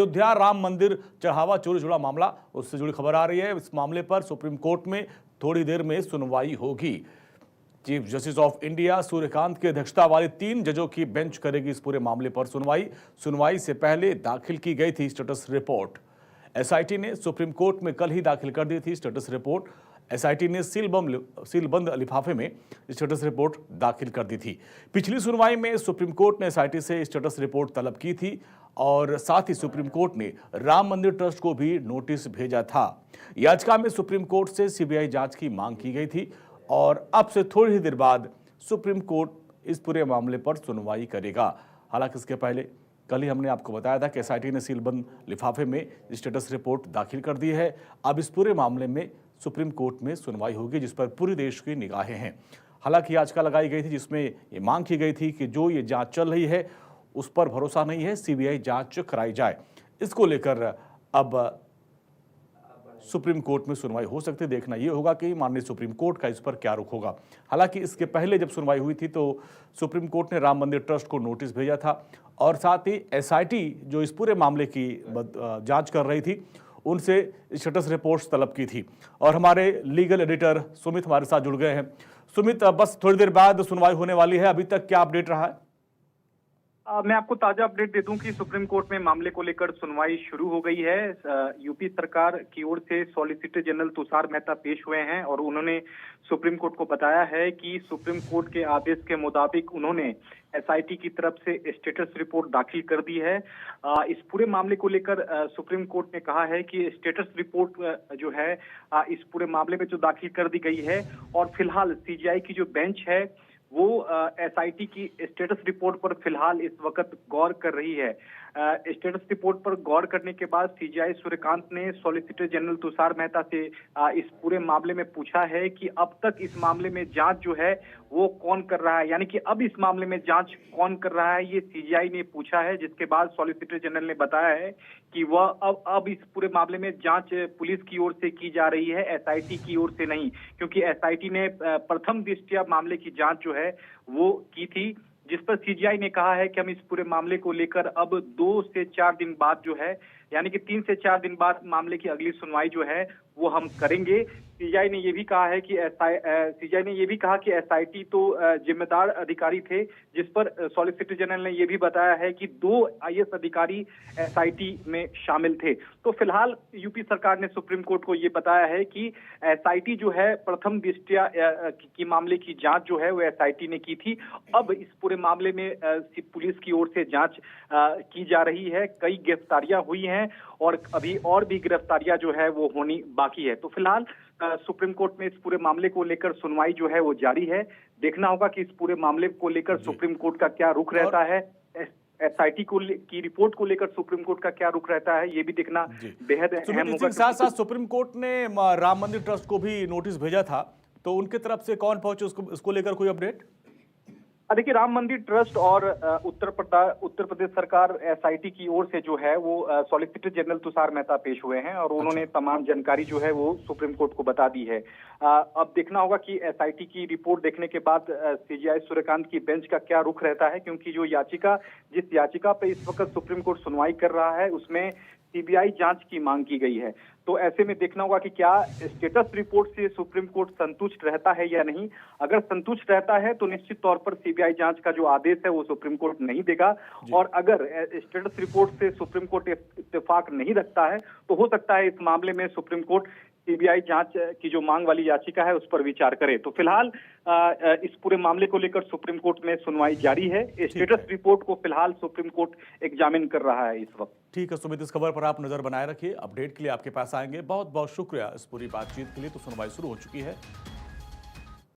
अयोध्या राम मंदिर चढ़ावा चोरी जुड़ा मामला, उससे जुड़ी खबर आ रही है। इस मामले पर सुप्रीम कोर्ट में थोड़ी देर में सुनवाई होगी। Chief justice of India Suryakant की अध्यक्षता वाली 3 जजों की बेंच करेगी इस पूरे मामले पर सुनवाई से पहले दाखिल की गई थी स्टेटस रिपोर्ट। एसआईटी ने सुप्रीम कोर्ट में कल ही दाखिल कर दी थी स्टेटस रिपोर्ट। एसआईटी ने सीलबंद लिफाफे में स्टेटस रिपोर्ट दाखिल कर दी थी। पिछली सुनवाई में सुप्रीम कोर्ट ने एसआईटी से स्टेटस रिपोर्ट तलब की थी और साथ ही सुप्रीम कोर्ट ने राम मंदिर ट्रस्ट को भी नोटिस भेजा था। याचिका में सुप्रीम कोर्ट से सीबीआई जांच की मांग की गई थी और अब से थोड़ी ही देर बाद सुप्रीम कोर्ट इस पूरे मामले पर सुनवाई करेगा। हालांकि इसके पहले कल ही हमने आपको बताया था कि एसआईटी ने सीलबंद लिफाफे में स्टेटस रिपोर्ट दाखिल कर दी है। अब इस पूरे मामले में सुप्रीम कोर्ट में सुनवाई होगी, जिस पर पूरे देश की निगाहें हैं। हालांकि याचिका लगाई गई थी जिसमें ये मांग की गई थी कि जो ये जांच चल रही है उस पर भरोसा नहीं है, सीबीआई जांच कराई जाए। इसको लेकर अब सुप्रीम कोर्ट में सुनवाई हो सकती है। देखना यह होगा कि माननीय सुप्रीम कोर्ट का इस पर क्या रुख होगा। हालांकि इसके पहले जब सुनवाई हुई थी तो सुप्रीम कोर्ट ने राम मंदिर ट्रस्ट को नोटिस भेजा था और साथ ही एसआईटी जो इस पूरे मामले की जांच कर रही थी उनसे स्टेटस रिपोर्ट्स तलब की थी। और हमारे लीगल एडिटर सुमित हमारे साथ जुड़ गए हैं। सुमित, बस थोड़ी देर बाद सुनवाई होने वाली है, अभी तक क्या अपडेट रहा है? मैं आपको ताजा अपडेट दे दूं कि सुप्रीम कोर्ट में मामले को लेकर सुनवाई शुरू हो गई है। यूपी सरकार की ओर से सॉलिसिटर जनरल तुषार मेहता पेश हुए हैं और उन्होंने सुप्रीम कोर्ट को बताया है कि सुप्रीम कोर्ट के आदेश के मुताबिक उन्होंने एसआईटी की तरफ से स्टेटस रिपोर्ट दाखिल कर दी है। इस पूरे मामले को लेकर सुप्रीम कोर्ट ने कहा है कि स्टेटस रिपोर्ट जो है इस पूरे मामले में जो दाखिल कर दी गई है और फिलहाल सीजीआई की जो बेंच है वो एसआईटी की स्टेटस रिपोर्ट पर फिलहाल इस वक्त गौर कर रही है। स्टेटस रिपोर्ट पर गौर करने के बाद सीजीआई सूर्यकांत ने सॉलिसिटर जनरल तुषार मेहता से इस पूरे मामले में पूछा है कि अब तक इस मामले में जांच जो है वो कौन कर रहा है, यानी कि अब इस मामले में जांच कौन कर रहा है, ये सीजीआई ने पूछा है। जिसके बाद सॉलिसिटर जनरल ने बताया है कि वह अब इस पूरे मामले में जांच पुलिस की ओर से की जा रही है, एसआईटी की ओर से नहीं, क्योंकि एसआईटी ने प्रथम दृष्टया मामले की जांच जो है वो की थी, जिस पर सीजीआई ने कहा है कि हम इस पूरे मामले को लेकर अब 2 से 4 दिन बाद जो है, यानी कि 3 से 4 दिन बाद मामले की अगली सुनवाई जो है वो हम करेंगे। सीजीआई ने ये भी कहा कि एसआईटी तो जिम्मेदार अधिकारी थे, जिस पर सॉलिसिटर जनरल ने ये भी बताया है कि 2 आईएएस अधिकारी एसआईटी में शामिल थे। तो फिलहाल यूपी सरकार ने सुप्रीम कोर्ट को ये बताया है कि एसआईटी जो है प्रथम दृष्टया की मामले की जांच जो है वो एसआईटी ने की थी। अब इस पूरे मामले में पुलिस की ओर से जांच की जा रही है। कई गिरफ्तारियां हुई हैं और अभी और भी गिरफ्तारियां जो है वो होनी बाकी है। तो फिलहाल सुप्रीम कोर्ट में इस पूरे मामले को लेकर सुनवाई जो है वो जारी है। देखना होगा कि इस पूरे मामले को लेकर सुप्रीम कोर्ट का क्या रुख रहता है, एसआईटी की रिपोर्ट को लेकर सुप्रीम कोर्ट का क्या रुख रहता है, ये भी देखना बेहद अहम होगा। साथ साथ सुप्रीम कोर्ट ने राम मंदिर ट्रस्ट को भी नोटिस भेजा था, तो उनके तरफ से कौन पहुंचे, उसको लेकर कोई अपडेट? देखिए, राम मंदिर ट्रस्ट और उत्तर प्रदेश सरकार एसआईटी की ओर से जो है वो सॉलिसिटर जनरल तुषार मेहता पेश हुए हैं और उन्होंने तमाम जानकारी जो है वो सुप्रीम कोर्ट को बता दी है। अब देखना होगा कि एसआईटी की रिपोर्ट देखने के बाद सीजीआई सूर्यकांत की बेंच का क्या रुख रहता है, क्योंकि जिस याचिका पे इस वक्त सुप्रीम कोर्ट सुनवाई कर रहा है उसमें सीबीआई जांच की मांग की गई है। तो ऐसे में देखना होगा कि क्या स्टेटस रिपोर्ट से सुप्रीम कोर्ट संतुष्ट रहता है या नहीं। अगर संतुष्ट रहता है तो निश्चित तौर पर सीबीआई जांच का जो आदेश है वो सुप्रीम कोर्ट नहीं देगा, और अगर स्टेटस रिपोर्ट से सुप्रीम कोर्ट इत्तेफाक नहीं रखता है तो हो सकता है इस मामले में सुप्रीम कोर्ट सीबीआई जांच की जो मांग वाली याचिका है उस पर विचार करे। तो फिलहाल इस पूरे मामले को लेकर सुप्रीम कोर्ट में सुनवाई जारी है। स्टेटस रिपोर्ट को फिलहाल सुप्रीम कोर्ट एग्जामिन कर रहा है इस वक्त। ठीक है सुमित, इस खबर पर आप नजर बनाए रखिए, अपडेट के लिए आपके पास आएंगे। बहुत बहुत शुक्रिया इस पूरी बातचीत के लिए। तो सुनवाई शुरू हो चुकी है।